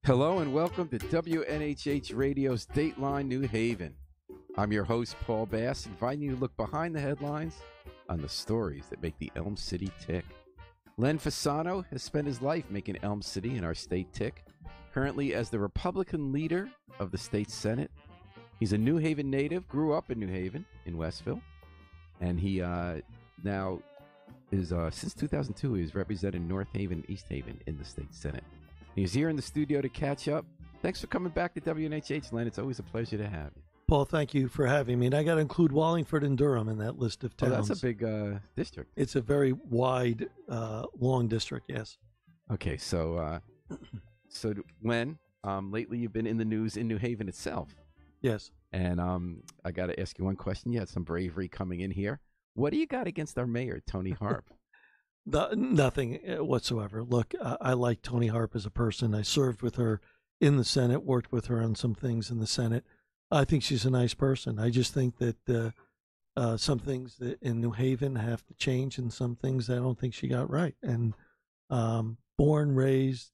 Hello and welcome to WNHH Radio's Dateline New Haven. I'm your host, Paul Bass, inviting you to look behind the headlines on the stories that make the Elm City tick. Len Fasano has spent his life making Elm City and our state tick, currently as the Republican leader of the state Senate. He's a New Haven native, grew up in New Haven, in Westville, and he now is, since 2002, he's represented North Haven, East Haven in the state Senate. He's here in the studio to catch up. Thanks for coming back to WNHH, Len. It's always a pleasure to have you. Paul, thank you for having me. And I got to include Wallingford and Durham in that list of towns. Oh, that's a big district. It's a very wide, long district, yes. Okay, so Len, lately you've been in the news in New Haven itself. Yes. And I got to ask you one question. You had some bravery coming in here. What do you got against our mayor, Tony Harp? Nothing whatsoever. Look, I like Tony Harp as a person. I served with her in the Senate, worked with her on some things in the Senate. I think she's a nice person. I just think that some things that in New Haven have to change, and some things I don't think she got right. And born, raised,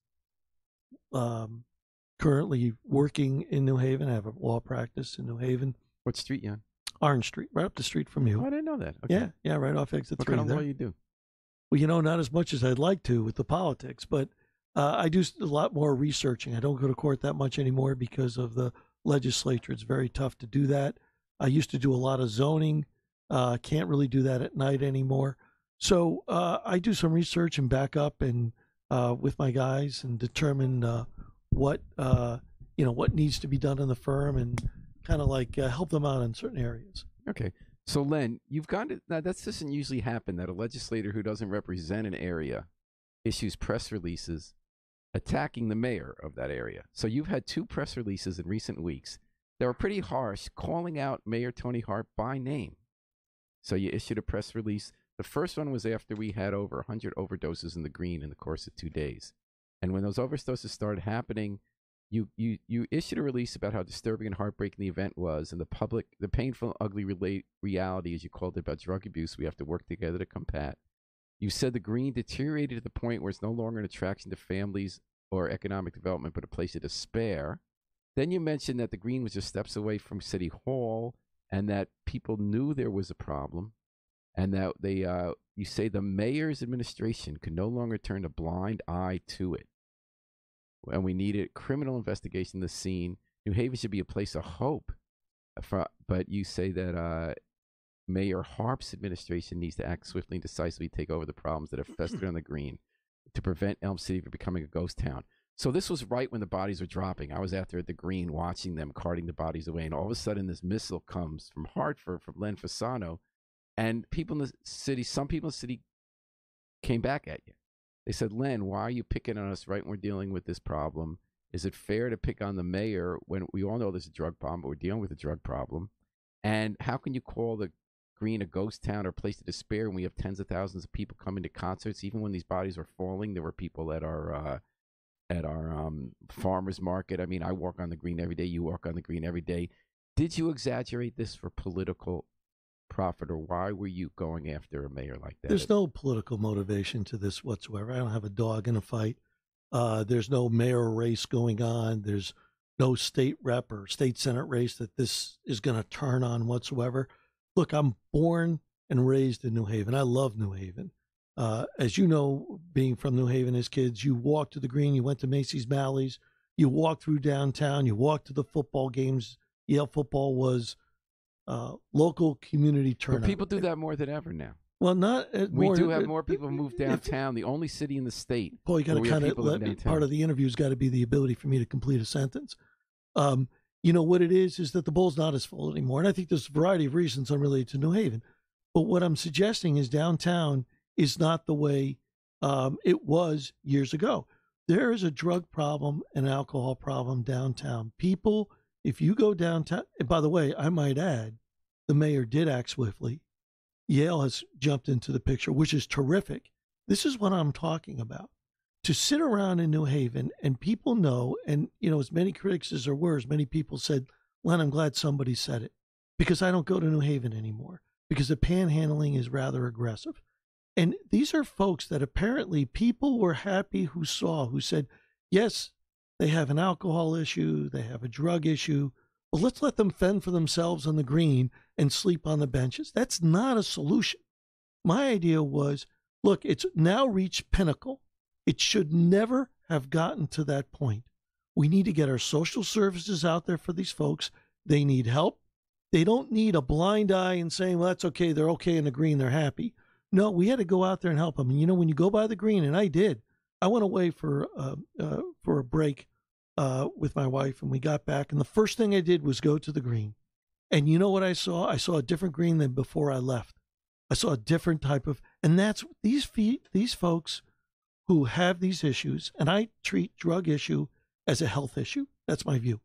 currently working in New Haven. I have a law practice in New Haven. What street you on? Orange Street, right up the street from you. Oh, I didn't know that. Okay. Yeah, right off exit 3 What kind of there. law you do? Well, not as much as I'd like to with the politics, but I do a lot more researching. I don't go to court that much anymore because of the legislature. It's very tough to do that. I used to do a lot of zoning. Can't really do that at night anymore. So I do some research and back up and with my guys and determine what needs to be done in the firm and kind of like help them out in certain areas. Okay. So, Len, you've gone to, now that doesn't usually happen, that a legislator who doesn't represent an area issues press releases attacking the mayor of that area. So you've had two press releases in recent weeks that were pretty harsh, calling out Mayor Tony Harp by name. So you issued a press release. The first one was after we had over 100 overdoses in the green in the course of 2 days. And when those overdoses started happening, you issued a release about how disturbing and heartbreaking the event was, and the painful, ugly reality, as you called it, about drug abuse we have to work together to combat. You said the green deteriorated to the point where it's no longer an attraction to families or economic development, but a place of despair. Then you mentioned that the green was just steps away from City Hall, and that people knew there was a problem, and that you say the mayor's administration could no longer turn a blind eye to it. And we needed criminal investigation of the scene. New Haven should be a place of hope. But you say that Mayor Harp's administration needs to act swiftly and decisively to take over the problems that have festered on the green to prevent Elm City from becoming a ghost town. So this was right when the bodies were dropping. I was out there at the green watching them carting the bodies away. And all of a sudden this missile comes from Hartford, from Len Fasano. And people in the city, some people in the city came back at you. They said, Len, why are you picking on us right when we're dealing with this problem? Is it fair to pick on the mayor when we all know there's a drug problem, but we're dealing with a drug problem? And how can you call the green a ghost town or a place of despair when we have tens of thousands of people coming to concerts? Even when these bodies were falling, there were people at our farmers market. I mean, I walk on the green every day. You walk on the green every day. Did you exaggerate this for political profit, or why were you going after a mayor like that? There's no political motivation to this whatsoever. I don't have a dog in a fight. There's no mayor race going on. There's no state rep or state senate race that this is going to turn on whatsoever. Look, I'm born and raised in New Haven. I love New Haven. As you know, being from New Haven as kids, you walked to the green, you went to Macy's Malleys, you walked through downtown, you walked to the football games. Yale football was local community turnout. But people do that more than ever now. Well, we do have more people move downtown. The only city in the state. Paul, you got to kind of let me. Part of the interview's got to be the ability for me to complete a sentence. What it is that the bowl's not as full anymore, and I think there's a variety of reasons unrelated to New Haven. But what I'm suggesting is downtown is not the way it was years ago. There is a drug problem and alcohol problem downtown. People, if you go downtown, and by the way, I might add, the mayor did act swiftly. Yale has jumped into the picture, which is terrific. This is what I'm talking about. To sit around in New Haven and people know, and, as many critics as there were, as many people said, Len, I'm glad somebody said it, because I don't go to New Haven anymore, because the panhandling is rather aggressive. And these are folks that apparently people were happy who said, yes, they have an alcohol issue, they have a drug issue. Well, let's let them fend for themselves on the green and sleep on the benches. That's not a solution. My idea was, look, it's now reached pinnacle. It should never have gotten to that point. We need to get our social services out there for these folks. They need help. They don't need a blind eye and saying, well, that's okay. They're okay in the green. They're happy. No, we had to go out there and help them. And, when you go by the green, and I did, I went away for a break with my wife, and we got back. And the first thing I did was go to the green. And you know what I saw? I saw a different green than before I left. I saw a different type of, and that's these folks who have these issues, and I treat drug issue as a health issue. That's my view.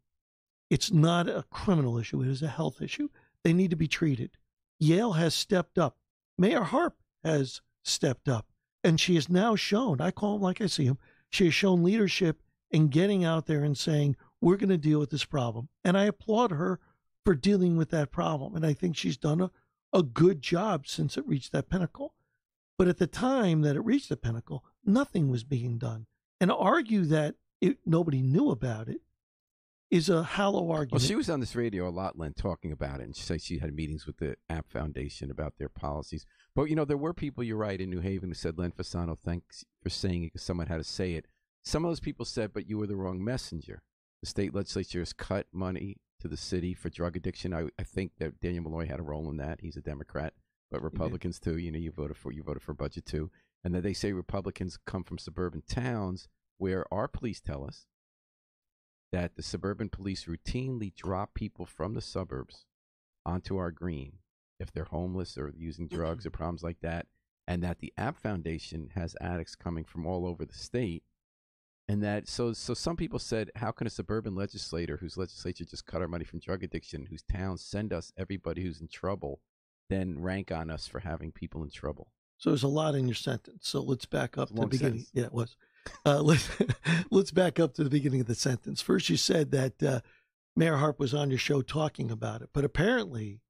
It's not a criminal issue. It is a health issue. They need to be treated. Yale has stepped up. Mayor Harp has stepped up, and she has now shown, I call him like I see him, she has shown leadership in getting out there and saying, we're going to deal with this problem. And I applaud her for dealing with that problem. And I think she's done a good job since it reached that pinnacle. But at the time that it reached the pinnacle, nothing was being done. And to argue that nobody knew about it is a hollow argument. Well, she was on this radio a lot, Len, talking about it. And she said she had meetings with the App Foundation about their policies. But, there were people, you're right, in New Haven who said, Len Fasano, thanks for saying it because someone had to say it. Some of those people said, but you were the wrong messenger. The state legislature has cut money to the city for drug addiction. I think that Daniel Malloy had a role in that. He's a Democrat, but Republicans too. You voted for budget too. And then they say Republicans come from suburban towns where our police tell us that the suburban police routinely drop people from the suburbs onto our green if they're homeless or using drugs or problems like that, and that the App Foundation has addicts coming from all over the state. And that so some people said, how can a suburban legislator whose legislature just cut our money from drug addiction, whose towns send us everybody who's in trouble, then rank on us for having people in trouble? So there's a lot in your sentence. So let's back up to the beginning. Sentence. Yeah, it was. Let's back up to the beginning of the sentence. First, you said that Mayor Harp was on your show talking about it, but apparently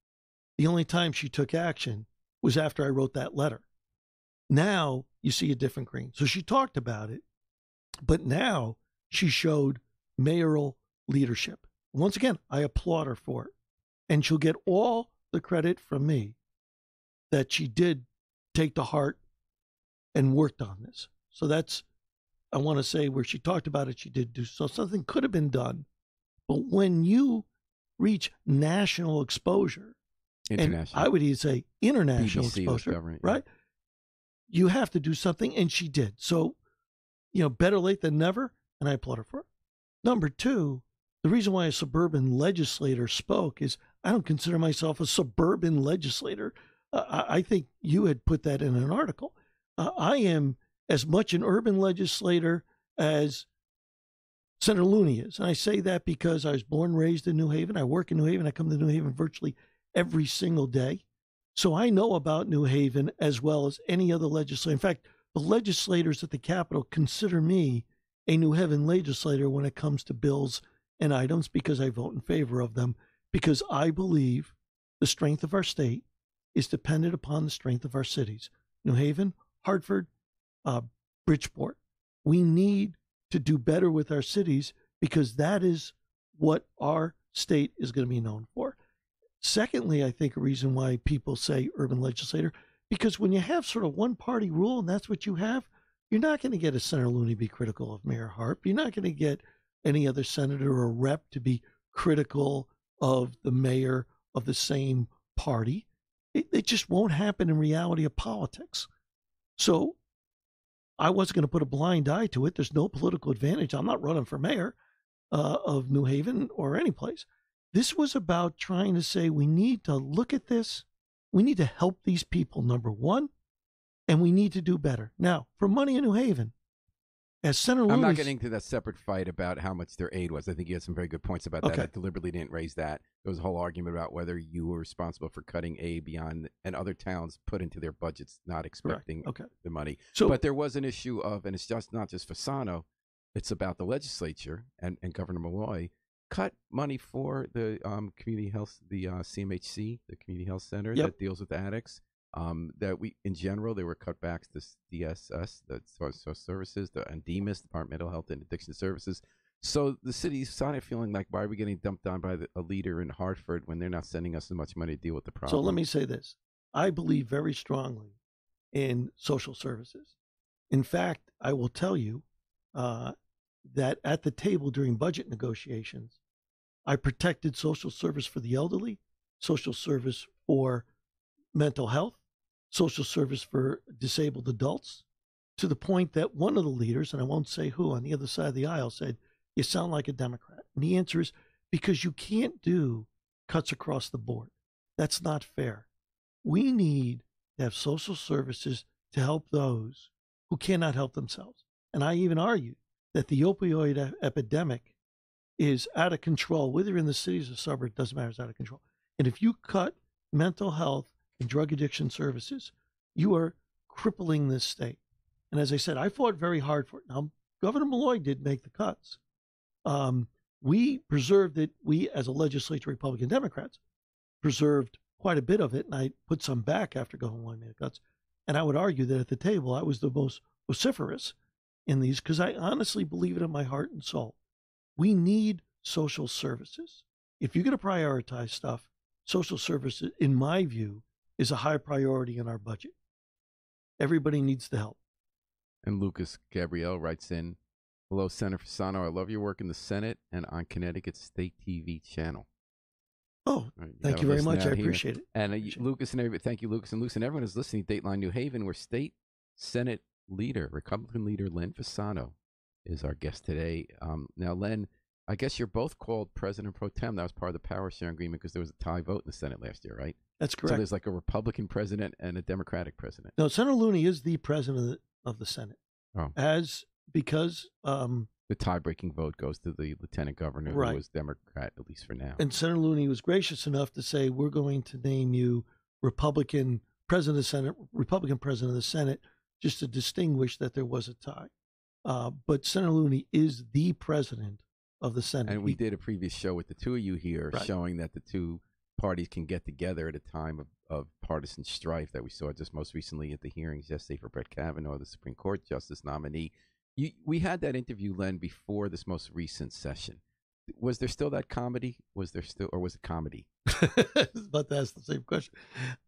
the only time she took action was after I wrote that letter. Now you see a different green. So she talked about it, but now she showed mayoral leadership. Once again, I applaud her for it. And she'll get all the credit from me that she did take to heart and worked on this. So that's, I want to say, where she talked about it, she did do so. Something could have been done. But when you reach national exposure, and I would even say international BBC exposure, right? Yeah. You have to do something, and she did. So, better late than never, and I applaud her for it. Number two, the reason why a suburban legislator spoke is I don't consider myself a suburban legislator. I think you had put that in an article. I am as much an urban legislator as Senator Looney is. And I say that because I was born and raised in New Haven. I work in New Haven. I come to New Haven virtually every single day. So I know about New Haven as well as any other legislator. In fact, the legislators at the Capitol consider me a New Haven legislator when it comes to bills and items because I vote in favor of them, because I believe the strength of our state is dependent upon the strength of our cities. New Haven, Hartford, Bridgeport. We need to do better with our cities because that is what our state is going to be known for. Secondly, I think a reason why people say urban legislator, because when you have sort of one party rule and that's what you have, you're not going to get a Senator Looney be critical of Mayor Harp. You're not going to get any other senator or rep to be critical of the mayor of the same party. It just won't happen in reality of politics. So I wasn't going to put a blind eye to it. There's no political advantage. I'm not running for mayor of New Haven or any place. This was about trying to say we need to look at this. We need to help these people, number one, and we need to do better. Now, for money in New Haven, as Senator Looney, I'm not getting into that separate fight about how much their aid was. I think you had some very good points about that. Okay. I deliberately didn't raise that. There was a whole argument about whether you were responsible for cutting aid beyond, and other towns put into their budgets not expecting the money. But there was an issue of, and it's just not just Fasano, it's about the legislature and Governor Malloy cut money for the community health, the CMHC, the community health center that deals with addicts. That we, in general, there were cutbacks to DSS, the social services, and DMIS, Department of Mental Health and Addiction Services. So the city's started feeling like, why are we getting dumped on by a leader in Hartford when they're not sending us as much money to deal with the problem? So let me say this. I believe very strongly in social services. In fact, I will tell you that at the table during budget negotiations, I protected social service for the elderly, social service for mental health, social service for disabled adults, to the point that one of the leaders, and I won't say who, on the other side of the aisle said, "You sound like a Democrat." And the answer is because you can't do cuts across the board. That's not fair. We need to have social services to help those who cannot help themselves. And I even argue that the opioid epidemic is out of control, whether you're in the cities or suburbs, doesn't matter, it's out of control. And if you cut mental health and drug addiction services, you are crippling this state. And as I said, I fought very hard for it. Now, Governor Malloy did make the cuts. We preserved it. We, as a legislature, Republican Democrats, preserved quite a bit of it, and I put some back after Governor Malloy made the cuts. And I would argue that at the table, I was the most vociferous in these because I honestly believe it in my heart and soul. We need social services. If you're going to prioritize stuff, social services, in my view, is a high priority in our budget. Everybody needs the help. And Lucas Gabrielle writes in, "Hello, Senator Fasano. I love your work in the Senate and on Connecticut State TV channel." Oh, thank you very much. I appreciate it. And Lucas and everybody, thank you, Lucas and Lucy, and everyone is listening. Dateline New Haven, where State Senate leader, Republican leader Len Fasano, is our guest today. Now, Len, I guess you're both called President Pro Tem. That was part of the power sharing agreement because there was a tie vote in the Senate last year, right? That's correct. So there's like a Republican president and a Democratic president. No, Senator Looney is the president of the Senate. Oh. Because the tie-breaking vote goes to the lieutenant governor, right, who was Democrat, at least for now. And Senator Looney was gracious enough to say, we're going to name you Republican president of the Senate, Republican president of the Senate, just to distinguish that there was a tie. But Senator Looney is the president of the Senate. And we did a previous show with the two of you here, right, showing that the two parties can get together at a time of partisan strife that we saw just most recently at the hearings yesterday for Brett Kavanaugh, the Supreme Court Justice nominee. We had that interview, Len, before this most recent session. Was there still that comedy? Was there still, or was it comedy? But that's the same question.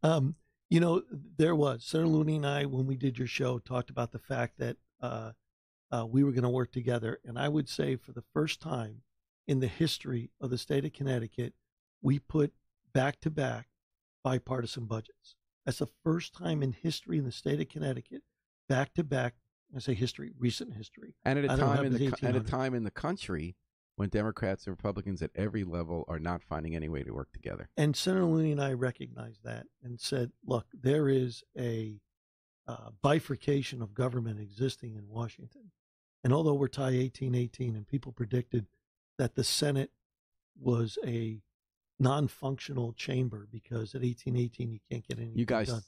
There was. Senator Looney and I, when we did your show, talked about the fact that we were going to work together. And I would say for the first time in the history of the state of Connecticut, we put back-to-back bipartisan budgets. That's the first time in history in the state of Connecticut, back-to-back. I say history, recent history. And at a time in the country when Democrats and Republicans at every level are not finding any way to work together. And Senator Looney and I recognized that and said, look, there is a bifurcation of government existing in Washington. And although we're tie 1818 and people predicted that the Senate was a non-functional chamber because at 1818 you can't get anything done.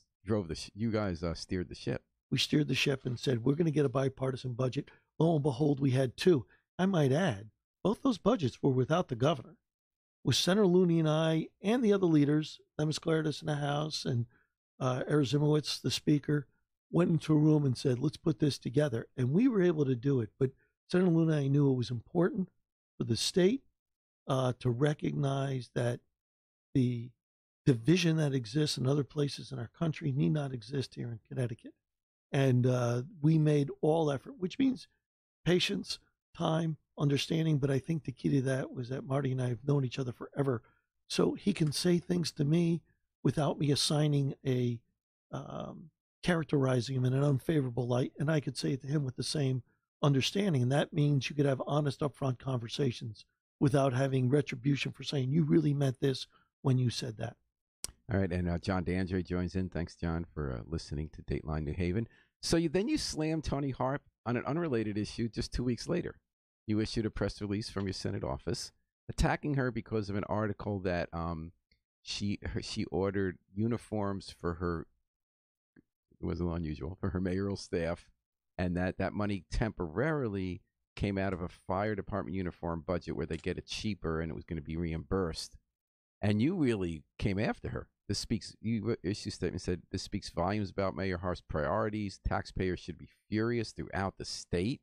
You guys steered the ship. We steered the ship and said, we're going to get a bipartisan budget. Lo and behold, we had two. I might add, both those budgets were without the governor. With Senator Looney and I and the other leaders, Lemus Claridis in the House and Eric Zimowitz, the Speaker, went into a room and said, let's put this together. And we were able to do it. But Senator Looney and I knew it was important for the state to recognize that the division that exists in other places in our country need not exist here in Connecticut. And we made all effort, which means patience, time, understanding. But I think the key to that was that Marty and I have known each other forever. So he can say things to me without me assigning characterizing him in an unfavorable light. And I could say it to him with the same understanding. And that means you could have honest, upfront conversations without having retribution for saying, you really meant this when you said that. All right, and John DeAndre joins in. Thanks, John, for listening to Dateline New Haven. So you slammed Toni Harp on an unrelated issue just 2 weeks later. You issued a press release from your Senate office attacking her because of an article that she ordered uniforms for her, it was a little unusual, for her mayoral staff, and that money temporarily came out of a fire department uniform budget where they get it cheaper and it was going to be reimbursed. And you really came after her. You issued a statement said, this speaks volumes about Mayor Harp's priorities. Taxpayers should be furious throughout the state.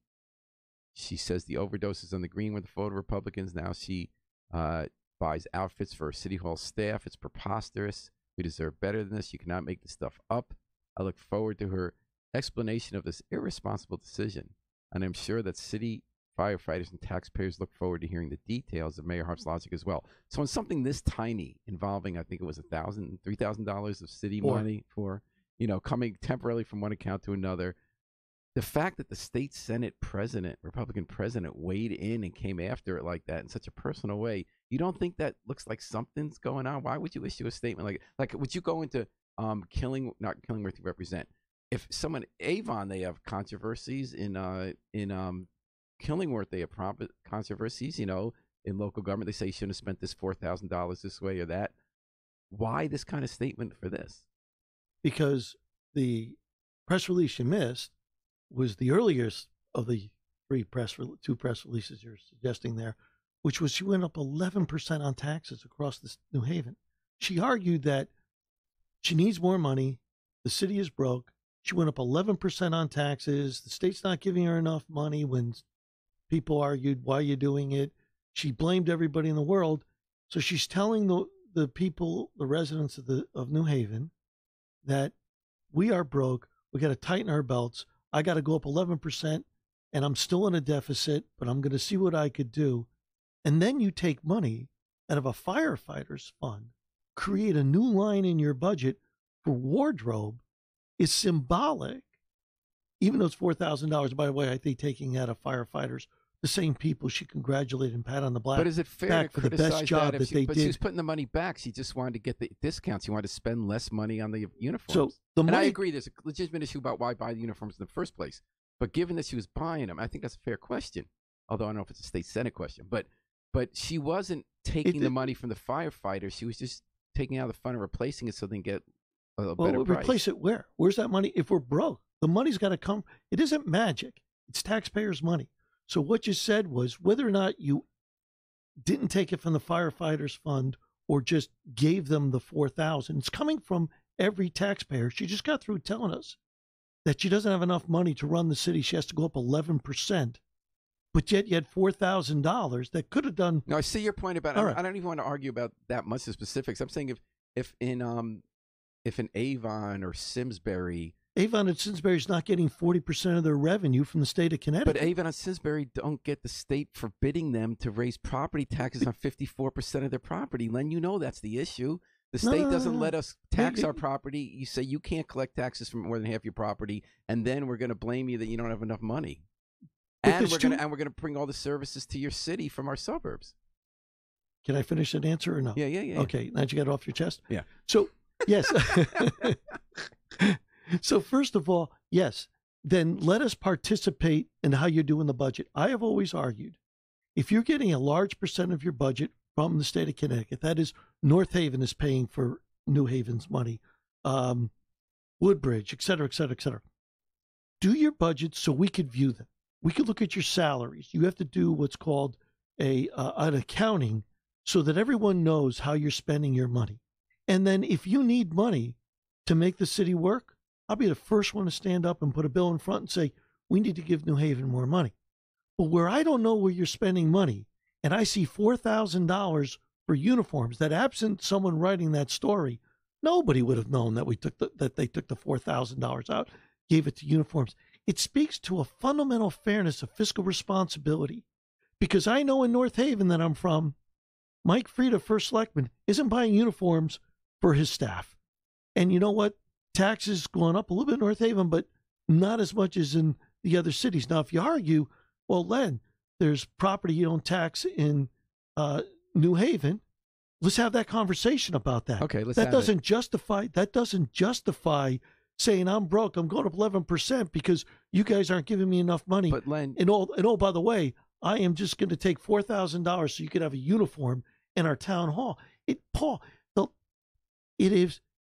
She says the overdoses on the green were the fault of Republicans. Now she buys outfits for her city hall staff. It's preposterous. We deserve better than this. You cannot make this stuff up. I look forward to her explanation of this irresponsible decision, and I'm sure that city firefighters and taxpayers look forward to hearing the details of Mayor Hart's logic as well. So on something this tiny, involving, I think it was $3,000 of city money for, coming temporarily from one account to another, the fact that the state Senate president, Republican president, weighed in and came after it like that in such a personal way, you don't think that looks like something's going on? Why would you issue a statement like would you go into not Killingworth you represent? If someone, Avon, they have controversies in Killingworth, they have controversies, in local government. They say you shouldn't have spent this $4,000 this way or that. Why this kind of statement for this? Because the press release you missed was the earliest of the two press releases you're suggesting there, which was she went up 11% on taxes across New Haven. She argued that she needs more money. The city is broke. She went up 11% on taxes. The state's not giving her enough money when people argued, why are you doing it? She blamed everybody in the world. So she's telling the people, the residents of New Haven, that we are broke. We got to tighten our belts. I got to go up 11%, and I'm still in a deficit, but I'm going to see what I could do. And then you take money out of a firefighter's fund, create a new line in your budget for wardrobe, is symbolic. Even though it's $4,000, by the way, I think taking out of firefighters, the same people she congratulated and pat on the back. But is it fair to for the best job that they did? But she was putting the money back. She just wanted to get the discounts. She wanted to spend less money on the uniforms. So I agree, there's a legitimate issue about why buy the uniforms in the first place. But given that she was buying them, I think that's a fair question. Although I don't know if it's a state Senate question. But she wasn't taking the money from the firefighters. She was just taking out the fund and replacing it so they can get a better price. Replace it where? Where's that money? If we're broke, the money's got to come. It isn't magic. It's taxpayers' money. So what you said was whether or not you didn't take it from the firefighters' fund or just gave them the $4,000, it's coming from every taxpayer. She just got through telling us that she doesn't have enough money to run the city. She has to go up 11%. But yet you had $4,000 that could have done. No, I see your point about. I don't even want to argue about that much the specifics. I'm saying if in Avon or Simsbury. Avon and Simsbury is not getting 40% of their revenue from the state of Connecticut. But Avon and Simsbury don't get the state forbidding them to raise property taxes on 54% of their property. Len, that's the issue. The state doesn't let us tax our property. You say you can't collect taxes from more than half your property, and then we're going to blame you that you don't have enough money. And we're going to bring all the services to your city from our suburbs. Can I finish that answer or no? Yeah. Okay, now that you got it off your chest? Yeah. So, yes. So first of all, yes, then let us participate in how you're doing the budget. I have always argued, if you're getting a large percent of your budget from the state of Connecticut, that is, North Haven is paying for New Haven's money, Woodbridge, et cetera, et cetera, et cetera. Do your budget so we could view them. We could look at your salaries. You have to do what's called an accounting so that everyone knows how you're spending your money. And then if you need money to make the city work, I'll be the first one to stand up and put a bill in front and say, we need to give New Haven more money. But where I don't know where you're spending money, and I see $4,000 for uniforms, that absent someone writing that story, nobody would have known that they took the $4,000 out, gave it to uniforms. It speaks to a fundamental fairness of fiscal responsibility. Because I know in North Haven that I'm from, Mike Frieda, first selectman, isn't buying uniforms for his staff. And you know what? Taxes going up a little bit in North Haven, but not as much as in the other cities. Now, if you argue, well, Len, there's property you don't tax in New Haven. Let's have that conversation about that. Okay, that doesn't justify saying I'm broke. I'm going up 11% because you guys aren't giving me enough money. But Len, and by the way, I am just going to take $4,000 so you could have a uniform in our town hall.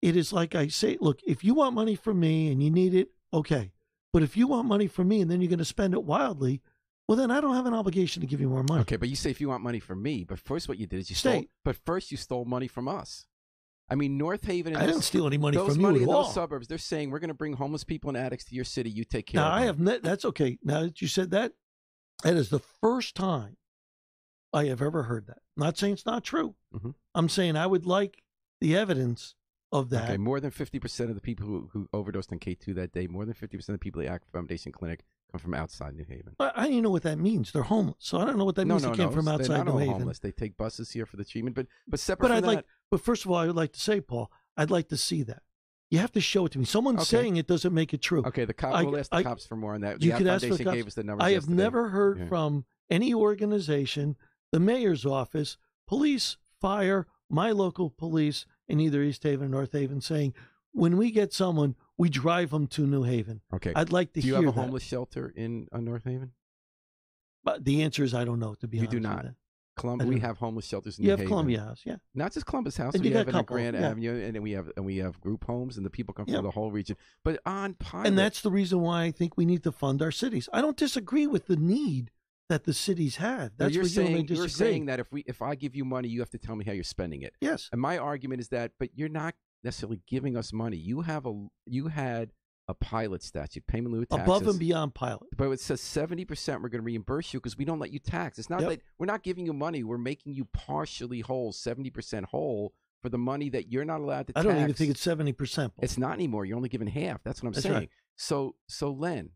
It is like I say, look, if you want money from me and you need it, okay. But if you want money from me and then you're going to spend it wildly, well, then I don't have an obligation to give you more money. Okay, but you say if you want money from me, but first what you did is you stole money from us. I mean, North Haven. I didn't steal any money from you money at in all. Those suburbs, they're saying we're going to bring homeless people and addicts to your city. You take care now, of them. That's okay. Now that you said that, That is the first time I have ever heard that. I'm not saying it's not true. Mm-hmm. I'm saying I would like the evidence of that. Okay, more than 50% of the people who overdosed on K2 that day, more than 50% of the people at the Act Foundation Clinic come from outside New Haven. I don't even know what that means. They're homeless, so I don't know what that means. They came from outside They're not New all Haven. homeless. They take buses here for the treatment, but separate from that. But first of all, I would like to say, Paul, I'd like to see that. You have to show it to me. Someone saying it doesn't make it true. Okay, we'll ask the cops for more on that. You the could ask Foundation for the gave us the numbers. I have never heard from any organization, the mayor's office, police, fire, my local police in either East Haven or North Haven saying, when we get someone, we drive them to New Haven. Okay. I'd like to hear that. Do you have a homeless shelter in North Haven? But the answer is I don't know, to be honest. You do not? We have homeless shelters in New Haven. You have Columbia House, yeah. Not just Columbus House. And we have in Grand Avenue, and then we have group homes, and the people come from the whole region. But on pilot, and that's the reason why I think we need to fund our cities. I don't disagree with the need that the cities have. That's you're where saying, you're saying that if I give you money, you have to tell me how you're spending it. Yes. And my argument is that, but you're not necessarily giving us money. You had a pilot statute, payment in lieu of taxes. Above and beyond pilot. But it says 70% we're going to reimburse you because we don't let you tax. It's not that we're not giving you money. We're making you partially whole, 70% whole for the money that you're not allowed to tax. I don't even think it's 70%. It's not anymore. You're only giving half. That's what I'm saying. Right. So Len,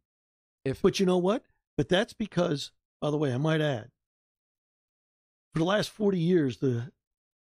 But you know what? But that's because, by the way, I might add, for the last 40 years, the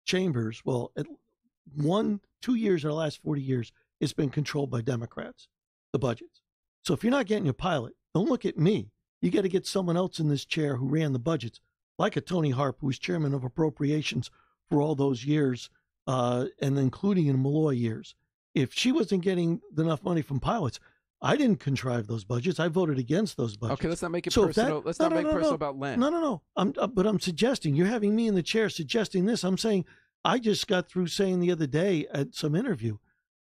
chambers, 2 years in the last 40 years, it's been controlled by Democrats, the budgets. So if you're not getting your pilot, don't look at me. You got to get someone else in this chair who ran the budgets, like a Tony Harp, who was chairman of appropriations for all those years, and including in Malloy years. If she wasn't getting enough money from pilots, I didn't contrive those budgets. I voted against those budgets. Okay, let's not make it personal. Let's not make it personal about Len. No. But I'm suggesting, you're having me in the chair suggesting this. I'm saying, I just got through saying the other day at some interview,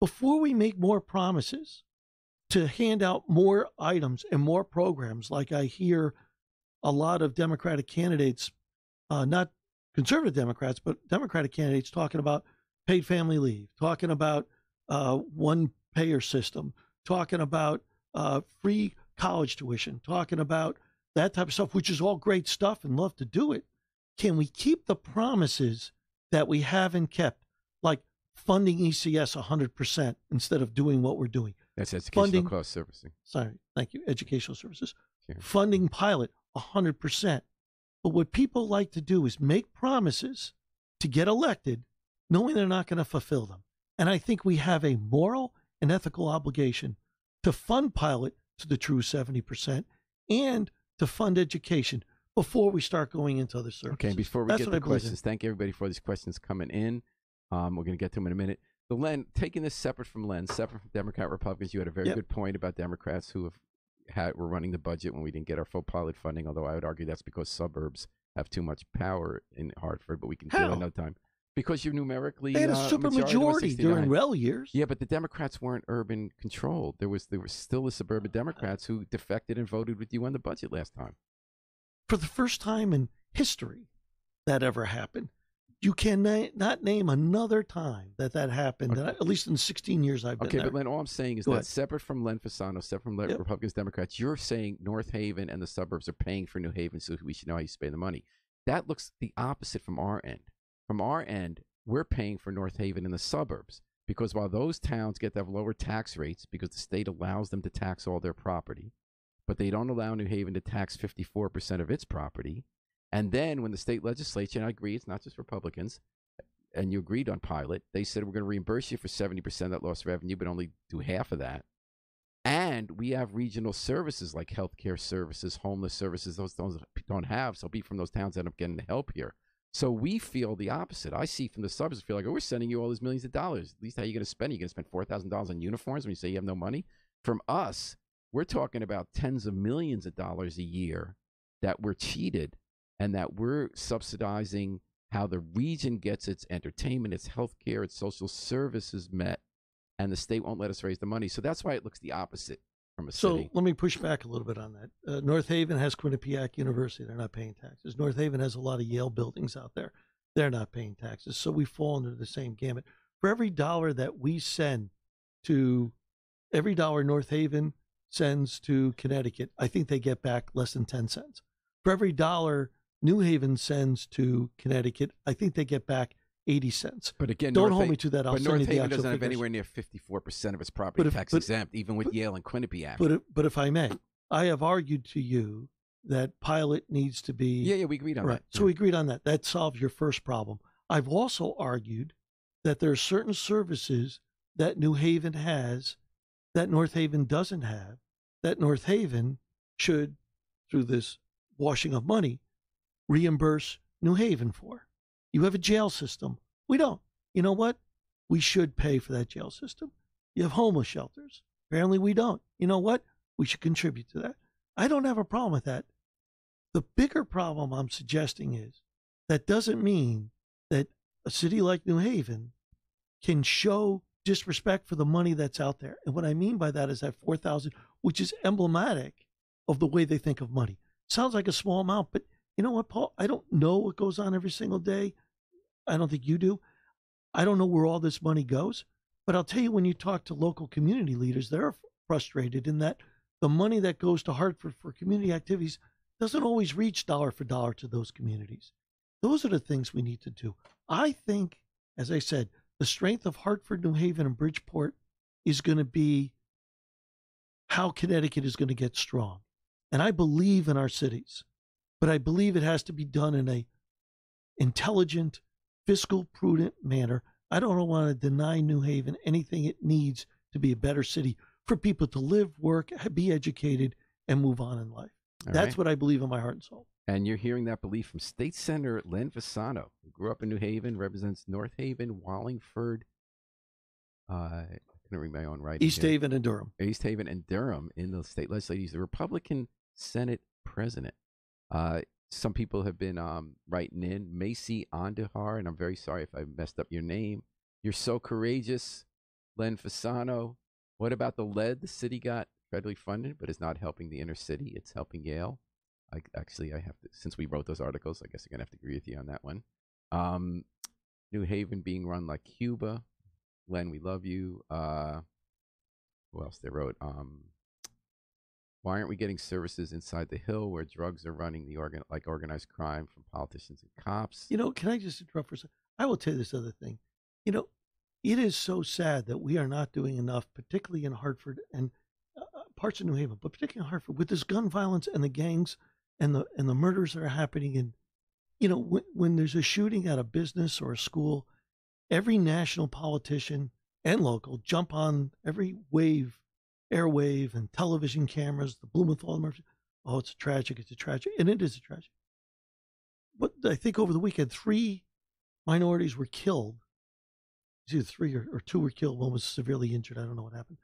before we make more promises to hand out more items and more programs, like I hear a lot of Democratic candidates, not conservative Democrats, but Democratic candidates talking about paid family leave, talking about one payer system, talking about free college tuition, talking about that type of stuff, which is all great stuff and love to do it. Can we keep the promises that we haven't kept, like funding ECS 100% instead of doing what we're doing? That's educational cost servicing. Sorry, thank you. Educational services. Sure. Funding pilot 100%. But what people like to do is make promises to get elected, knowing they're not going to fulfill them. And I think we have a moral and ethical obligation to fund pilot to the true 70% and to fund education before we start going into other services. Okay, before we get to questions, thank everybody for these questions coming in. We're going to get to them in a minute. The Len, taking this separate from Democrat, Republicans, you had a very good point about Democrats who were running the budget when we didn't get our full pilot funding, although I would argue that's because suburbs have too much power in Hartford, but we can deal another time. Because you're numerically they had a supermajority during Rel years. Yeah, but the Democrats weren't urban controlled. There were still the suburban Democrats who defected and voted with you on the budget last time. For the first time in history that ever happened. You cannot name another time that happened, at least in the 16 years I've been there. Okay, but Len, all I'm saying is that separate from Len Fasano, separate from Republicans, Democrats, you're saying North Haven and the suburbs are paying for New Haven, so we should know how you spend the money. That looks the opposite from our end. From our end, we're paying for North Haven and the suburbs because while those towns get to have lower tax rates because the state allows them to tax all their property, but they don't allow New Haven to tax 54% of its property. And then when the state legislature, and I agree, it's not just Republicans, and you agreed on pilot, they said we're going to reimburse you for 70% of that lost revenue, but only do half of that. And we have regional services like healthcare services, homeless services, those don't have. So people from those towns end up getting the help here. So we feel the opposite. I see from the suburbs, feel like, we're sending you all these millions of dollars. At least how are you going to spend it? You're going to spend $4,000 on uniforms when you say you have no money? From us, we're talking about tens of millions of dollars a year that we're cheated and that we're subsidizing how the region gets its entertainment, its healthcare, its social services met, and the state won't let us raise the money. So that's why it looks the opposite from a city. So let me push back a little bit on that. North Haven has Quinnipiac University. They're not paying taxes. North Haven has a lot of Yale buildings out there. They're not paying taxes. So we fall under the same gamut. For every dollar that we send to, every dollar North Haven sends to Connecticut, I think they get back less than 10 cents. For every dollar New Haven sends to Connecticut, I think they get back 80 cents. But again, don't hold me to that. I'll but send North you the Haven actual doesn't have figures. anywhere near 54% of its property tax exempt, even with Yale and Quinnipiac. But if I may, I have argued to you that pilot needs to be. Yeah, we agreed on that. So we agreed on that. That solves your first problem. I've also argued that there are certain services that New Haven has that North Haven doesn't have, that North Haven should, through this washing of money, reimburse New Haven for. You have a jail system. We don't. You know what? We should pay for that jail system. You have homeless shelters. Apparently we don't. You know what? We should contribute to that. I don't have a problem with that. The bigger problem I'm suggesting is that doesn't mean that a city like New Haven can show disrespect for the money that's out there. And what I mean by that is that 4,000, which is emblematic of the way they think of money. Sounds like a small amount, but you know what, Paul? I don't know what goes on every single day. I don't think you do. I don't know where all this money goes. But I'll tell you, when you talk to local community leaders, they're frustrated in that the money that goes to Hartford for community activities doesn't always reach dollar for dollar to those communities. Those are the things we need to do. I think, as I said, the strength of Hartford, New Haven, and Bridgeport is going to be how Connecticut is going to get strong. And I believe in our cities, but I believe it has to be done in a intelligent, fiscal, prudent manner. I don't want to deny New Haven anything it needs to be a better city for people to live, work, be educated, and move on in life. That's what I believe in my heart and soul. And you're hearing that belief from State Senator Len Fasano, who grew up in New Haven, represents North Haven, Wallingford, I couldn't read my own writing. East Haven and Durham. East Haven and Durham in the state legislature. He's the Republican Senate president. Some people have been writing in. Macy Andahar, and I'm very sorry if I messed up your name. You're so courageous, Len Fasano. What about the lead the city got federally funded, but is not helping the inner city? It's helping Yale. I have to, since we wrote those articles, I guess I'm going to have to agree with you on that one. New Haven being run like Cuba. Len, we love you. Who else they wrote? Why aren't we getting services inside the Hill where drugs are running like organized crime from politicians and cops? You know, can I just interrupt for a second? I will tell you this other thing. You know, it is so sad that we are not doing enough, particularly in Hartford and parts of New Haven, but particularly in Hartford, with this gun violence and the gangs and the murders that are happening. And, you know, when there's a shooting at a business or a school, every national politician and local jump on every airwave and television cameras, the Blumenthal emergency. Oh, it's tragic. And it is a tragedy. But I think over the weekend, 3 minorities were killed. It's either 3 or 2 were killed. One was severely injured. I don't know what happened.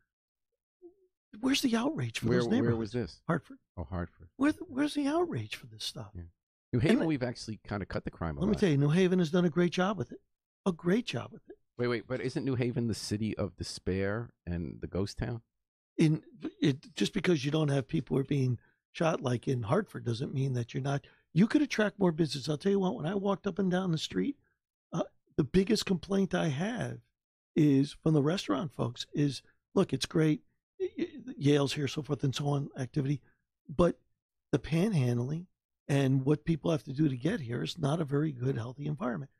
Where's the outrage for those neighborhoods? Where was this? Hartford. Oh, Hartford. Where's the outrage for this stuff? Yeah. New Haven, we've actually kind of cut the crime a lot. Let me tell you, New Haven has done a great job with it. A great job with it. Wait, but isn't New Haven the city of despair and the ghost town? Just because you don't have people who are being shot like in Hartford doesn't mean that you're not. You could attract more business. I'll tell you what, when I walked up and down the street, the biggest complaint I have is from the restaurant folks is, look, it's great. Yale's here, so forth and so on activity. But the panhandling and what people have to do to get here is not a very good, healthy environment.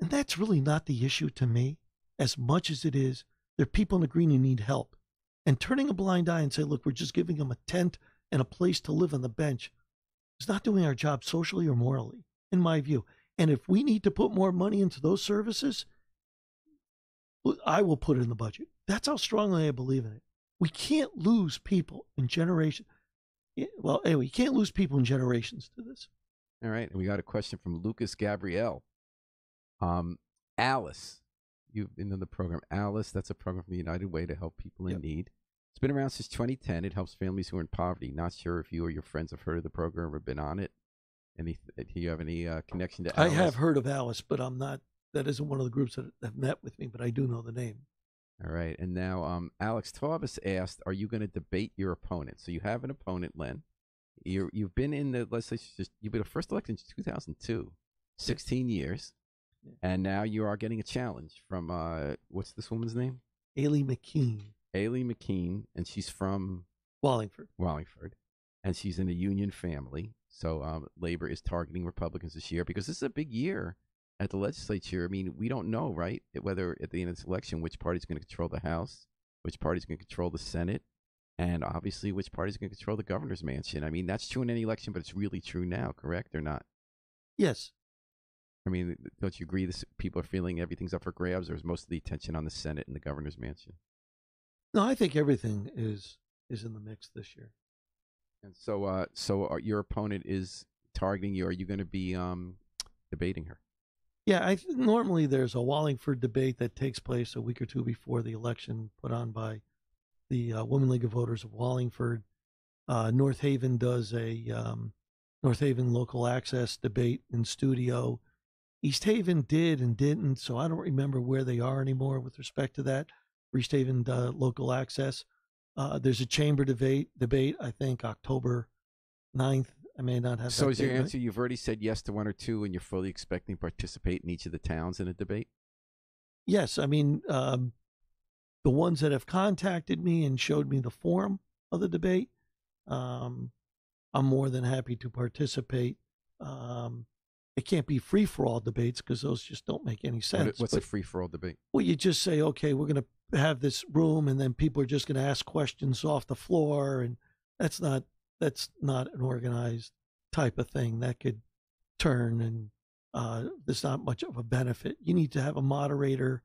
And that's really not the issue to me, as much as it is there are people in the green who need help. And turning a blind eye and say, look, we're just giving them a tent and a place to live on the bench is not doing our job socially or morally, in my view. And if we need to put more money into those services, I will put it in the budget. That's how strongly I believe in it. We can't lose people in generations. Well, anyway, you can't lose people in generations to this. All right. And we got a question from Lucas Gabrielle. Alice, you've been in the program. Alice, that's a program from United Way to help people in need. It's been around since 2010. It helps families who are in poverty. Not sure if you or your friends have heard of the program or been on it. Do you have any connection to Alice? I have heard of Alice, but I'm not. That isn't one of the groups that have met with me, but I do know the name. All right. And now Alex Taubes asked, are you going to debate your opponent? So you have an opponent, Len. You've been in the legislature. You've been first elected in 2002, 16 years. Yeah. And now you are getting a challenge from, what's this woman's name? Ailey McKean. Ailey McKean, and she's from? Wallingford. And she's in a union family. So Labor is targeting Republicans this year because this is a big year at the legislature. I mean, we don't know, right, whether at the end of this election, which party's going to control the House, which party's going to control the Senate, and obviously which party's going to control the governor's mansion. I mean, that's true in any election, but it's really true now, correct or not? Yes. I mean, don't you agree that people are feeling everything's up for grabs, or is most of the attention on the Senate and the governor's mansion? No, I think everything is in the mix this year. And so your opponent is targeting you. Are you going to be debating her? Yeah, normally there's a Wallingford debate that takes place a week or two before the election, put on by the Women League of Voters of Wallingford. North Haven does a North Haven local access debate in studio. East Haven did and didn't, so I don't remember where they are anymore with respect to that. East Haven local access. There's a chamber debate, I think, October 9th. I may not have So that is your date, answer, you've already said yes to one or two, and you're fully expecting to participate in each of the towns in a debate? Yes. I mean, the ones that have contacted me and showed me the forum of the debate, I'm more than happy to participate. It can't be free-for-all debates because those just don't make any sense. What's a free-for-all debate? Well, you just say, okay, we're going to have this room, and then people are just going to ask questions off the floor, and that's not an organized type of thing. That could turn, and there's not much of a benefit. You need to have a moderator,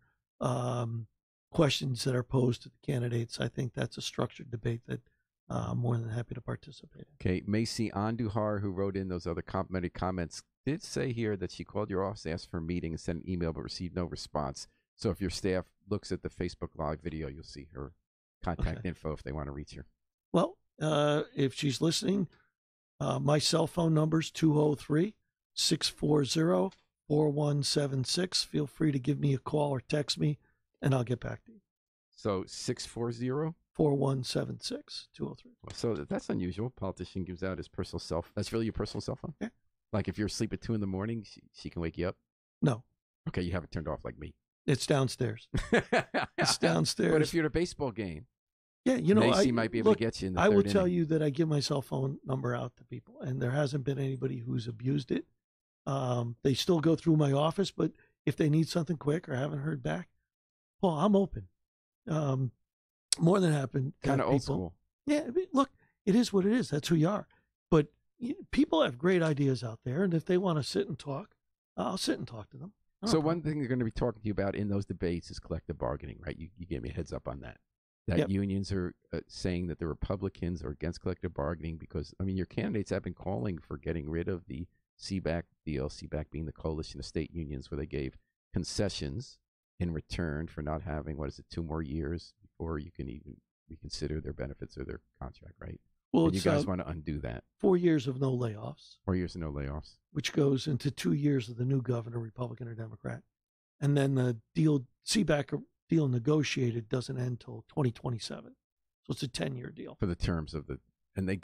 questions that are posed to the candidates. I think that's a structured debate that I'm more than happy to participate in. Okay, Macy Andujar, who wrote in those other complimentary comments, did say here that she called your office, asked for a meeting, and sent an email, but received no response. So if your staff looks at the Facebook Live video, you'll see her contact info if they want to reach her. Well, if she's listening, my cell phone number is 203-640-4176. Feel free to give me a call or text me, and I'll get back to you. So 640? 4176 203. So that's unusual. A politician gives out his personal cell phone. That's really your personal cell phone? Yeah. Like if you're asleep at 2 in the morning, she can wake you up? No. Okay, you have it turned off like me. It's downstairs. It's downstairs. But if you're at a baseball game, yeah, you know, Macy might be able to get you in the I third will tell inning. you that I give my cell phone number out to people, and there hasn't been anybody who's abused it. They still go through my office, but if they need something quick or haven't heard back, well, I'm open. More than happy. Kind of old school. Yeah, I mean, look, it is what it is. That's who you are. But people have great ideas out there, and if they want to sit and talk, I'll sit and talk to them. So one thing they're going to be talking to you about in those debates is collective bargaining, right? You gave me a heads up on that. That unions are saying that the Republicans are against collective bargaining because, I mean, your candidates have been calling for getting rid of the CBAC deal, CBAC being the coalition of state unions where they gave concessions in return for not having, 2 more years before you can even reconsider their benefits or their contract, right? Well, and you guys want to undo that. 4 years of no layoffs. 4 years of no layoffs. Which goes into 2 years of the new governor, Republican or Democrat. And then the CBAC deal negotiated doesn't end until 2027. So it's a 10-year deal. For the terms of the, and they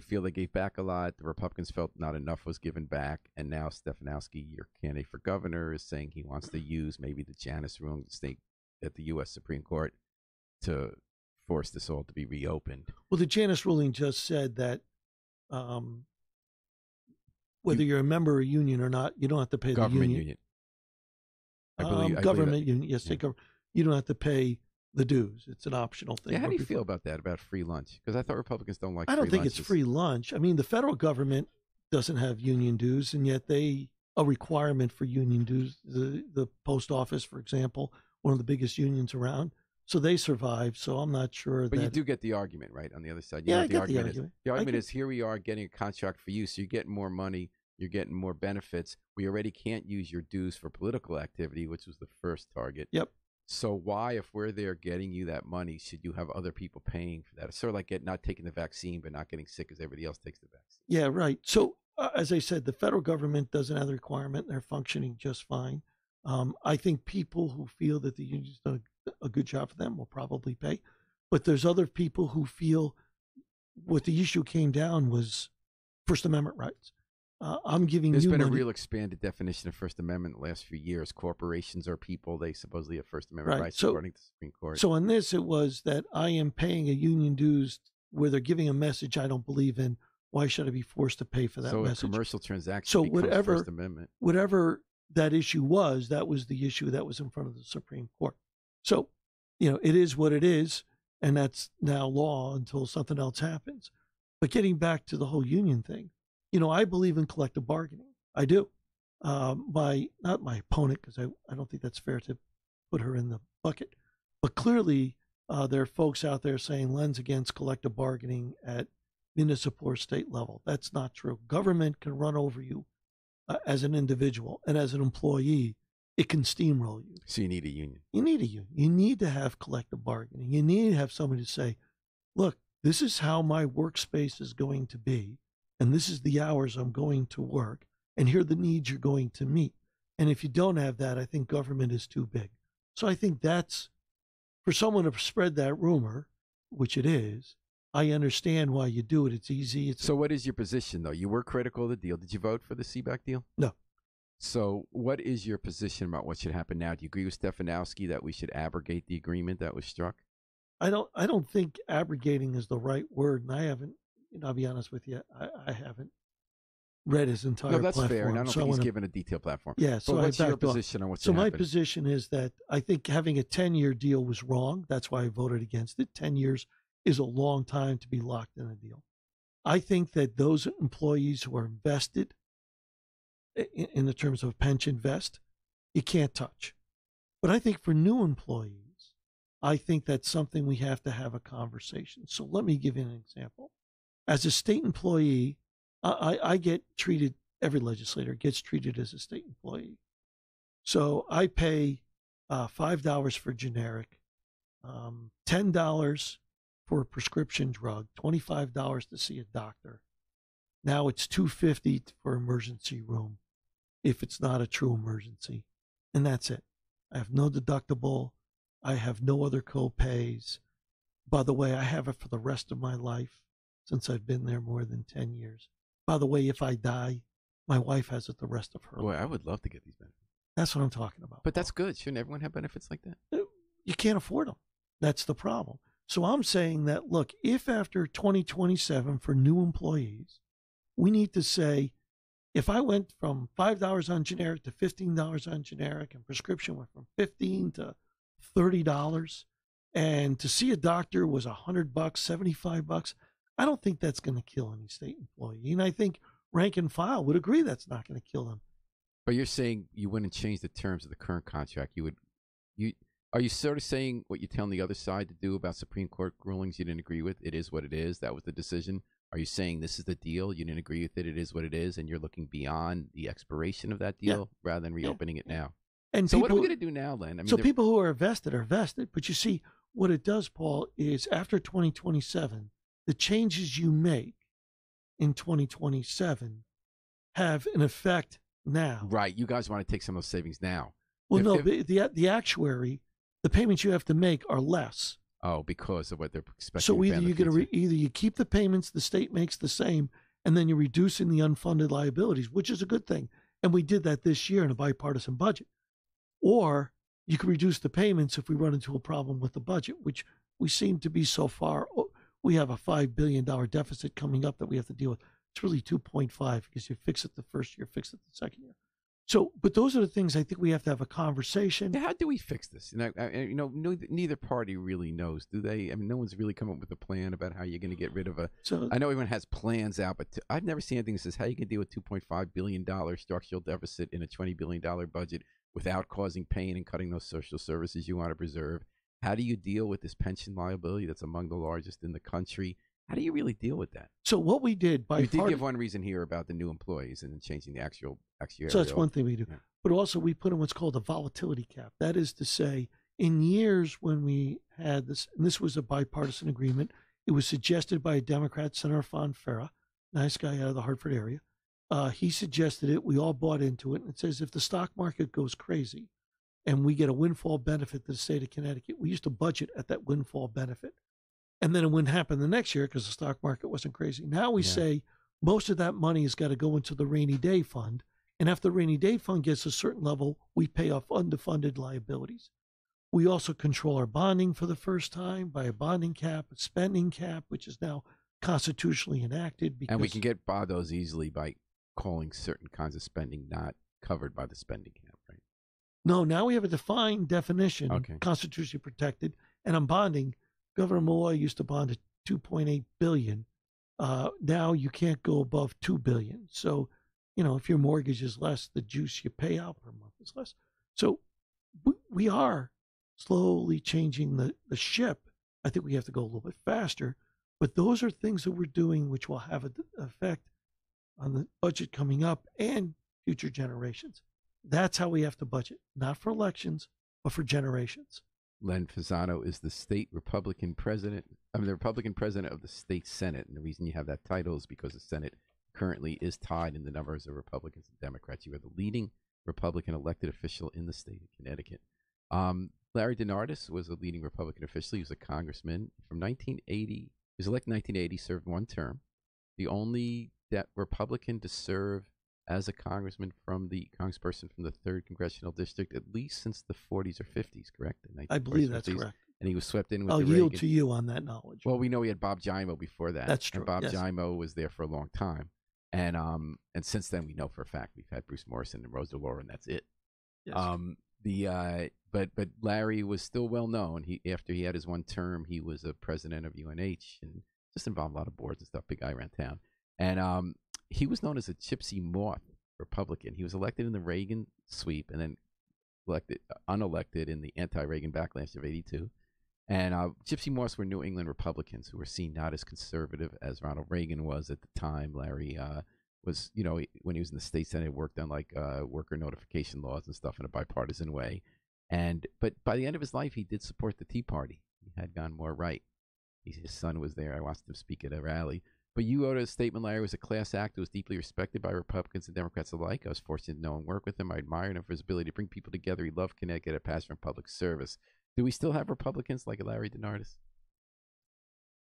feel they gave back a lot. The Republicans felt not enough was given back. And now Stefanowski, your candidate for governor, is saying he wants to use maybe the Janus ruling to stay at the U.S. Supreme Court to force this all to be reopened. Well, the Janus ruling just said that whether you're a member of a union or not, you don't have to pay the union. Government union. Yes, yeah. You don't have to pay the dues. It's an optional thing. Yeah, how do you feel about that, about free lunch? Because I thought Republicans don't like free I don't think lunches. It's free lunch. I mean, the federal government doesn't have union dues, and yet a requirement for union dues. The post office, for example, one of the biggest unions around, so they survive. So I'm not sure but you do get the argument, right, on the other side. I get the argument. The argument is, here we are getting a contract for you, so you're getting more money, you're getting more benefits. We already can't use your dues for political activity, which was the first target. Yep. So why, if we're there getting you that money, should you have other people paying for that? It's sort of like not taking the vaccine but not getting sick as everybody else takes the vaccine. Yeah, right. So as I said, the federal government doesn't have the requirement. They're functioning just fine. I think people who feel that the union's done a good job for them will probably pay. But there's other people who feel what the issue came down was First Amendment rights. I'm giving There's you been money. A real expanded definition of First Amendment in the last few years. Corporations are people. They supposedly have First Amendment rights according to the Supreme Court. So on this, it was that I am paying a union dues where they're giving a message I don't believe in, Why should I be forced to pay for that message? So a commercial transaction so becomes First Amendment. Whatever that issue was, that was the issue that was in front of the Supreme Court. So, it is what it is, and that's now law until something else happens. But getting back to the whole union thing, I believe in collective bargaining. I do. Not my opponent, because I don't think that's fair to put her in the bucket. But clearly, there are folks out there saying Len's against collective bargaining at municipal or state level. That's not true. Government can run over you as an individual, and as an employee, it can steamroll you. So you need a union. You need a union. You need to have collective bargaining. You need to have somebody to say, look, this is how my workspace is going to be, and this is the hours I'm going to work, and here are the needs you're going to meet. And if you don't have that, I think government is too big. So I think that's, for someone to spread that rumor, which it is, I understand why you do it. It's easy. So what is your position, though? You were critical of the deal. Did you vote for the CBAC deal? No. So what is your position about what should happen now? Do you agree with Stefanowski that we should abrogate the agreement that was struck? I don't think abrogating is the right word, and I haven't, I'll be honest with you, I haven't read his entire platform. No, that's fair, and I don't think he's given a detailed platform. Yeah, so what's your position on what should happen? So my position is that I think having a 10-year deal was wrong. That's why I voted against it. 10 years is a long time to be locked in a deal. I think that those employees who are invested in the terms of pension vest, you can't touch. But I think for new employees, I think that's something we have to have a conversation. So let me give you an example. As a state employee, I get treated, every legislator gets treated as a state employee. So I pay $5 for generic, $10 for a prescription drug, $25 to see a doctor. Now it's $250 for emergency room if it's not a true emergency. And that's it. I have no deductible. I have no other co-pays. By the way, I have it for the rest of my life since I've been there more than 10 years. By the way, if I die, my wife has it the rest of her life. Boy, I would love to get these benefits. That's what I'm talking about. But that's good. Shouldn't everyone have benefits like that? You can't afford them. That's the problem. So I'm saying that, look, if after 2027 for new employees, we need to say, if I went from $5 on generic to $15 on generic, and prescription went from $15 to $30, and to see a doctor was $100, $75, I don't think that's going to kill any state employee. And I think rank and file would agree that's not going to kill them. But you're saying you wouldn't change the terms of the current contract. Are you sort of saying what you're telling the other side to do about Supreme Court rulings you didn't agree with? It is what it is. That was the decision. Are you saying this is the deal? You didn't agree with it. It is what it is. And you're looking beyond the expiration of that deal rather than reopening it now. And so what are we going to do now, Len? People who are vested are vested. But you see, what it does, Paul, is after 2027, the changes you make in 2027 have an effect now. Right. You guys want to take some of those savings now. Well, the actuary, the payments you have to make are less. Oh, because of what they're expecting. So either you keep the payments the state makes the same, and then you're reducing the unfunded liabilities, which is a good thing. And we did that this year in a bipartisan budget. Or you can reduce the payments if we run into a problem with the budget, which we seem to be so far. We have a $5 billion deficit coming up that we have to deal with. It's really 2.5 because you fix it the first year, fix it the second year. So, but those are the things I think we have to have a conversation. How do we fix this? Neither party really knows, do they? I mean, no one's really come up with a plan about how you're going to get rid of a. So, I know everyone has plans out, but I've never seen anything that says how you can deal with $2.5 billion structural deficit in a $20 billion budget without causing pain and cutting those social services you want to preserve. How do you deal with this pension liability that's among the largest in the country? How do you really deal with that? So what we did you did give one reason here about the new employees and then changing the actual. So that's one thing we do. Yeah. But also we put in what's called a volatility cap. That is to say, in years when we had this, and this was a bipartisan agreement, it was suggested by a Democrat, Senator Fonfera, nice guy out of the Hartford area. He suggested it. We all bought into it. And it says if the stock market goes crazy and we get a windfall benefit to the state of Connecticut, we used to budget at that windfall benefit. And then it wouldn't happen the next year because the stock market wasn't crazy. Now we say most of that money has got to go into the rainy day fund. And after the rainy day fund gets a certain level, we pay off underfunded liabilities. We also control our bonding for the first time by a bonding cap, a spending cap, which is now constitutionally enacted. Because, and we can get by those easily by calling certain kinds of spending not covered by the spending cap, right? No, now we have a defined definition, Okay. constitutionally protected, and on bonding, Governor Malloy used to bond at $2.8 billion. Now you can't go above $2 billion. So, if your mortgage is less, the juice you pay out per month is less. So we are slowly changing the ship. I think we have to go a little bit faster, but those are things that we're doing which will have an effect on the budget coming up and future generations. That's how we have to budget, not for elections, but for generations. Len Fasano is the state Republican president. The Republican president of the state Senate. And the reason you have that title is because the Senate currently is tied in the numbers of Republicans and Democrats. You are the leading Republican elected official in the state of Connecticut. Larry DeNardis was a leading Republican official. He was a congressman from 1980. He was elected in 1980, served one term. The only Republican to serve as a congressman congressperson from the 3rd Congressional District, at least since the 40s or 50s, correct? I believe that's correct. And he was swept in with I'll the yield Reagan. to you on that knowledge. Well, we know he had Bob Gymo before that. That's true. And Bob yes. Gymo was there for a long time. And since then, we know for a fact we've had Bruce Morrison and Rose DeLauro, and that's it. Yes. But Larry was still well known. After he had his one term, he was a president of UNH and just involved in a lot of boards and stuff. Big guy around town. And he was known as a gypsy moth Republican. He was elected in the Reagan sweep and then unelected in the anti-Reagan backlash of '82. And gypsy moths were New England Republicans who were seen not as conservative as Ronald Reagan was at the time. Larry was, when he was in the state Senate, worked on worker notification laws and stuff in a bipartisan way. But by the end of his life, he did support the Tea Party. He had gone more right. His son was there. I watched him speak at a rally. But you wrote a statement, Larry was a class act who was deeply respected by Republicans and Democrats alike. I was fortunate to know and work with him. I admired him for his ability to bring people together. He loved Connecticut, a passion for public service. Do we still have Republicans like Larry DeNardis?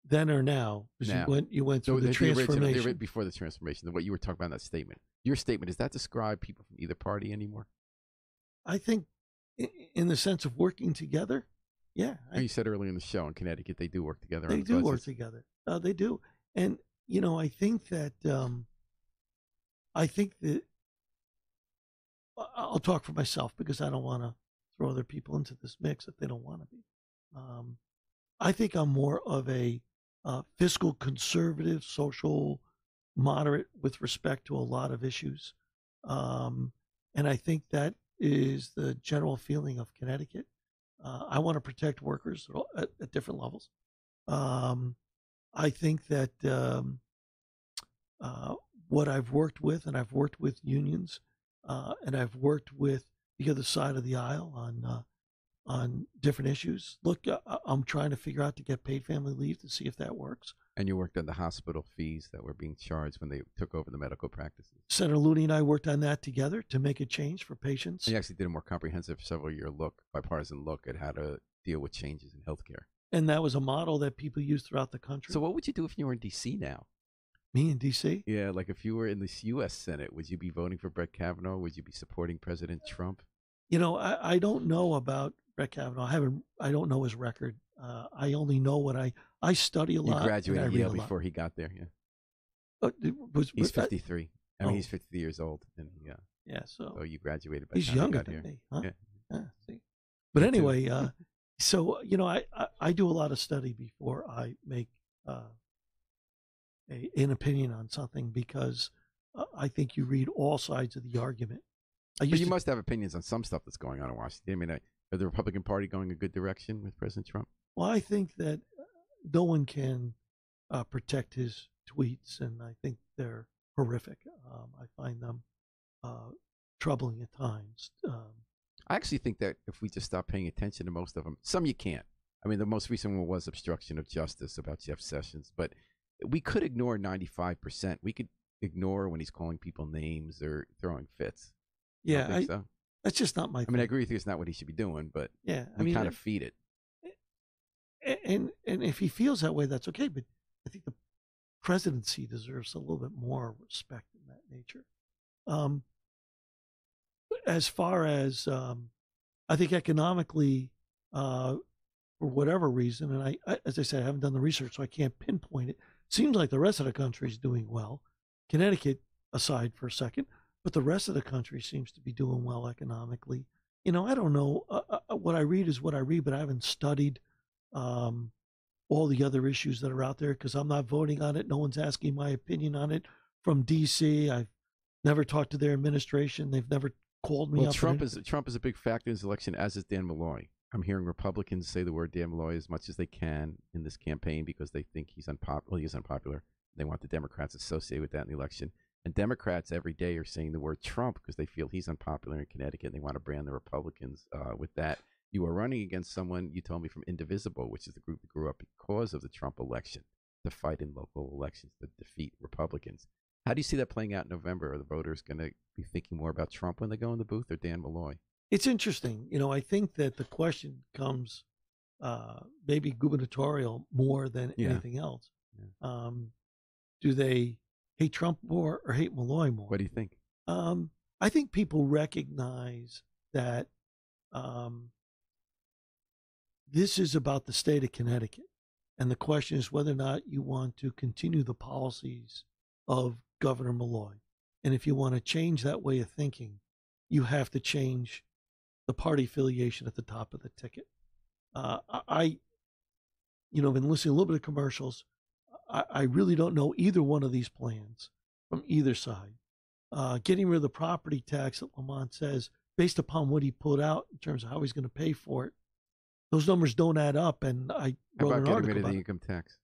Then or now? Because you went through the transformation. Before the transformation, what you were talking about in that statement. Your statement, does that describe people from either party anymore? I think in the sense of working together, yeah. You said earlier in the show in Connecticut, they do work together. They do work together. They do. And, I think that I'll talk for myself because I don't want to throw other people into this mix if they don't want to be. I think I'm more of a fiscal conservative, social moderate with respect to a lot of issues. And I think that is the general feeling of Connecticut. I want to protect workers at different levels. I think that what I've worked with, and I've worked with unions, and I've worked with the other side of the aisle on different issues. Look, I'm trying to figure out to get paid family leave to see if that works. And you worked on the hospital fees that were being charged when they took over the medical practices. Senator Looney and I worked on that together to make a change for patients. You actually did a more comprehensive several-year bipartisan look at how to deal with changes in healthcare. And that was a model that people use throughout the country. So what would you do if you were in D.C. now? Me in D.C.? Yeah, like if you were in this U.S. Senate, would you be voting for Brett Kavanaugh? Would you be supporting President Trump? I don't know about Brett Kavanaugh. I don't know his record. I only know what I study a lot. You graduated Yale before he got there, yeah. He's 53. He's 50 years old. And so you graduated by the time he's younger than me, huh? Yeah. See. But anyway, so, I do a lot of study before I make an opinion on something because I think you read all sides of the argument. But you must have opinions on some stuff that's going on in Washington. I mean, are the Republican Party going a good direction with President Trump? Well, I think that no one can protect his tweets, and I think they're horrific. I find them troubling at times. I actually think that if we just stop paying attention to most of them, some you can't. I mean, the most recent one was obstruction of justice about Jeff Sessions, but we could ignore 95%. We could ignore when he's calling people names or throwing fits. Yeah, so? That's just not my thing. I mean, I agree with you. It's not what he should be doing, but we kind of feed it. And if he feels that way, that's okay. But I think the presidency deserves a little bit more respect in that nature. As far as I think economically, for whatever reason, and I, as I said, I haven't done the research, so I can't pinpoint it. Seems like the rest of the country is doing well. Connecticut aside for a second, but the rest of the country seems to be doing well economically. I don't know. What I read is what I read, but I haven't studied all the other issues that are out there because I'm not voting on it. No one's asking my opinion on it from D.C. I've never talked to their administration. They've never called me up. Trump is a big factor in this election, as is Dan Malloy. I'm hearing Republicans say the word Dan Malloy as much as they can in this campaign because they think he's unpopular. He is unpopular. They want the Democrats associated with that in the election. And Democrats every day are saying the word Trump because they feel he's unpopular in Connecticut and they want to brand the Republicans with that. You are running against someone, you told me, from Indivisible, which is the group that grew up because of the Trump election, to fight in local elections, to defeat Republicans. How do you see that playing out in November? Are the voters going to be thinking more about Trump when they go in the booth or Dan Malloy? It's interesting. I think that the question comes maybe gubernatorial more than anything else. Yeah. Do they hate Trump more or hate Malloy more? What do you think? I think people recognize that this is about the state of Connecticut. And the question is whether or not you want to continue the policies of Governor Malloy. And if you want to change that way of thinking, you have to change the party affiliation at the top of the ticket. I've been listening to a little bit of commercials. I really don't know either one of these plans from either side. Getting rid of the property tax that Lamont says, based upon what he put out in terms of how he's going to pay for it, those numbers don't add up. And I wrote an article about getting rid of the income tax.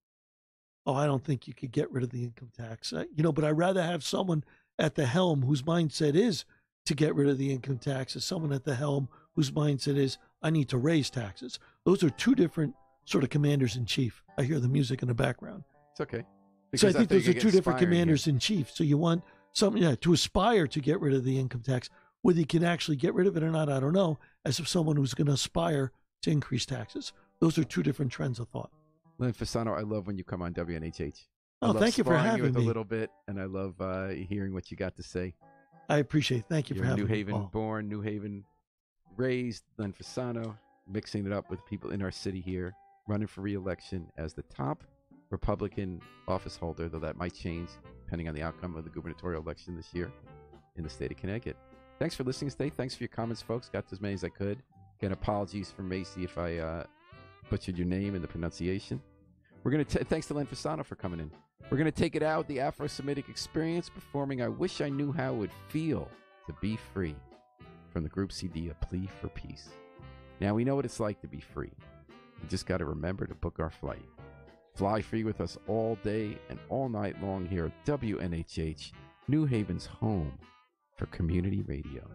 Oh, I don't think you could get rid of the income tax. But I'd rather have someone at the helm whose mindset is to get rid of the income tax as someone at the helm whose mindset is, I need to raise taxes. Those are two different sort of commanders in chief. I hear the music in the background. It's okay. So I think those are two different commanders in chief. So you want someone to aspire to get rid of the income tax. Whether you can actually get rid of it or not, I don't know. As if someone who's going to aspire to increase taxes. Those are two different trends of thought. Len Fasano, I love when you come on WNHH. Oh, thank you for having me. A little bit, and I love hearing what you got to say. I appreciate it. Thank you for having me. New Haven born, New Haven raised, Len Fasano, mixing it up with people in our city here, running for re-election as the top Republican office holder, though that might change depending on the outcome of the gubernatorial election this year in the state of Connecticut. Thanks for listening today. Thanks for your comments, folks. Got as many as I could. Again, apologies from Macy if I butchered your name and the pronunciation. We're going to thanks to Len Fasano for coming in. We're going to take it out with the Afro-Semitic Experience performing I Wish I Knew How It Would Feel to Be Free from the group CD A Plea for Peace. Now, we know what it's like to be free. We just got to remember to book our flight. Fly free with us all day and all night long here at WNHH, New Haven's home for community radio.